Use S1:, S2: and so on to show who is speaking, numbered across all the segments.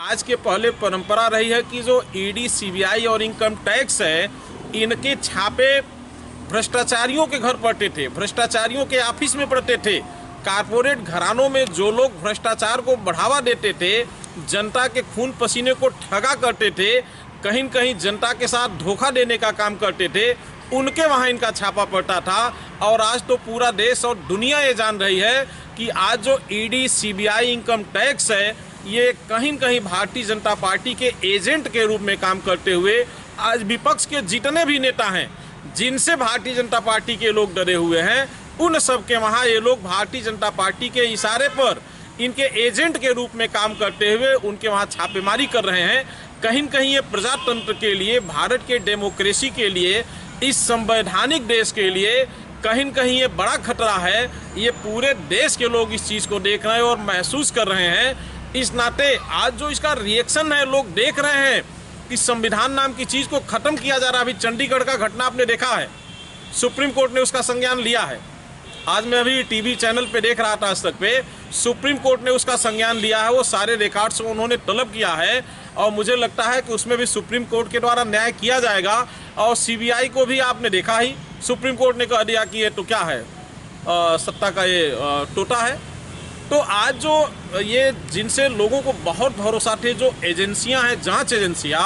S1: आज के पहले परंपरा रही है कि जो ईडी, सीबीआई और इनकम टैक्स है, इनके छापे भ्रष्टाचारियों के घर पड़ते थे, भ्रष्टाचारियों के ऑफिस में पड़ते थे। कारपोरेट घरानों में जो लोग भ्रष्टाचार को बढ़ावा देते थे, जनता के खून पसीने को ठगा करते थे, कहीं न कहीं जनता के साथ धोखा देने का काम करते थे, उनके वहाँ इनका छापा पड़ता था। और आज तो पूरा देश और दुनिया ये जान रही है कि आज जो ईडी, सीबीआई, इनकम टैक्स है, ये कहीं न कहीं भारतीय जनता पार्टी के एजेंट के रूप में काम करते हुए आज विपक्ष के जितने भी नेता हैं, जिनसे भारतीय जनता पार्टी के लोग डरे हुए हैं, उन सब के वहाँ ये लोग भारतीय जनता पार्टी के इशारे पर इनके एजेंट के रूप में काम करते हुए उनके वहाँ छापेमारी कर रहे हैं। कहीं न कहीं ये प्रजातंत्र के लिए, भारत के डेमोक्रेसी के लिए, इस संवैधानिक देश के लिए कहीं न कहीं ये बड़ा खतरा है। ये पूरे देश के लोग इस चीज़ को देख रहे हैं और महसूस कर रहे हैं। इस नाते आज जो इसका रिएक्शन है, लोग देख रहे हैं कि संविधान नाम की चीज़ को ख़त्म किया जा रहा है। अभी चंडीगढ़ का घटना आपने देखा है, सुप्रीम कोर्ट ने उसका संज्ञान लिया है। आज मैं अभी टीवी चैनल पे देख रहा था, आज तक पे सुप्रीम कोर्ट ने उसका संज्ञान लिया है। वो सारे रिकॉर्ड्स उन्होंने तलब किया है और मुझे लगता है कि उसमें भी सुप्रीम कोर्ट के द्वारा न्याय किया जाएगा। और सीबीआई को भी आपने देखा ही, सुप्रीम कोर्ट ने कह दिया कि ये तो क्या है, सत्ता का ये टोटा है। तो आज जो ये जिनसे लोगों को बहुत भरोसा थे, जो एजेंसियां हैं, जांच एजेंसियां,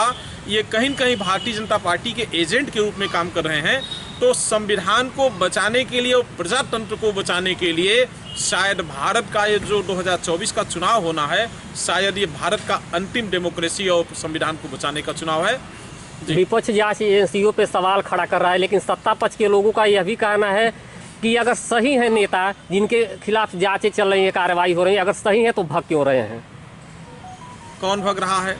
S1: ये कहीं न कहीं भारतीय जनता पार्टी के एजेंट के रूप में काम कर रहे हैं। तो संविधान को बचाने के लिए और प्रजातंत्र को बचाने के लिए शायद भारत का ये जो 2024 का चुनाव होना है, शायद ये भारत का अंतिम डेमोक्रेसी और संविधान को बचाने का चुनाव है।
S2: विपक्ष जांच एजेंसियों पे सवाल खड़ा कर रहा है, लेकिन सत्ता पक्ष के लोगों का यह भी कहना है कि अगर सही है नेता जिनके खिलाफ जांचें चल रही है, कार्रवाई हो रही है, अगर सही है तो भग क्यों रहे हैं?
S1: कौन भग रहा है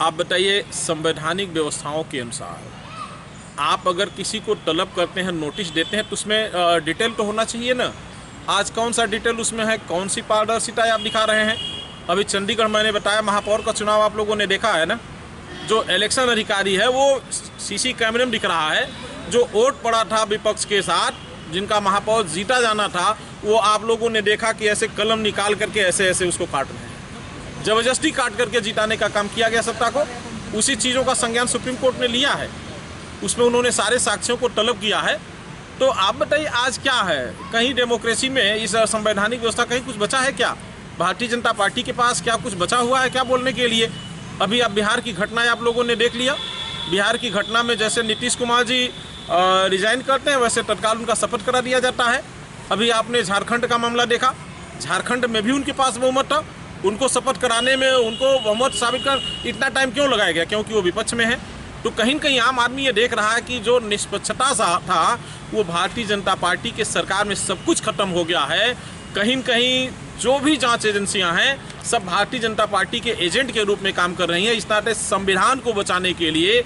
S1: आप बताइए? संवैधानिक व्यवस्थाओं के अनुसार आप अगर किसी को तलब करते हैं, नोटिस देते हैं, तो उसमें डिटेल तो होना चाहिए ना। आज कौन सा डिटेल उसमें है? कौन सी पारदर्शिता आप दिखा रहे हैं? अभी चंडीगढ़ मैंने बताया, महापौर का चुनाव आप लोगों ने देखा है ना। जो इलेक्शन अधिकारी है वो सीसी कैमरे में दिख रहा है। जो वोट पड़ा था विपक्ष के साथ, जिनका महापौर जीता जाना था, वो आप लोगों ने देखा कि ऐसे कलम निकाल करके ऐसे ऐसे उसको काट रहे हैं। ज़बरदस्ती काट करके जिताने का काम किया गया सत्ता को। उसी चीज़ों का संज्ञान सुप्रीम कोर्ट ने लिया है, उसमें उन्होंने सारे साक्ष्यों को तलब किया है। तो आप बताइए आज क्या है? कहीं डेमोक्रेसी में, इस संवैधानिक व्यवस्था कहीं कुछ बचा है क्या? भारतीय जनता पार्टी के पास क्या कुछ बचा हुआ है क्या बोलने के लिए? अभी आप बिहार की घटनाएं आप लोगों ने देख लिया। बिहार की घटना में जैसे नीतीश कुमार जी रिजाइन करते हैं, वैसे तत्काल उनका शपथ करा दिया जाता है। अभी आपने झारखंड का मामला देखा, झारखंड में भी उनके पास बहुमत था, उनको शपथ कराने में, उनको बहुमत साबित कर इतना टाइम क्यों लगाया गया? क्योंकि वो विपक्ष में है। तो कहीं न कहीं आम आदमी ये देख रहा है कि जो निष्पक्षता सा था, वो भारतीय जनता पार्टी के सरकार में सब कुछ खत्म हो गया है। कहीं न कहीं जो भी जांच एजेंसियां हैं, सब भारतीय जनता पार्टी के एजेंट के रूप में काम कर रही हैं। इस नाते संविधान को बचाने के लिए,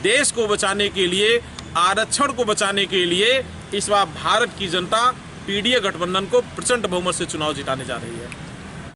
S1: देश को बचाने के लिए, आरक्षण को बचाने के लिए इस बार भारत की जनता पीडीए गठबंधन को प्रचंड बहुमत से चुनाव जिताने जा रही है।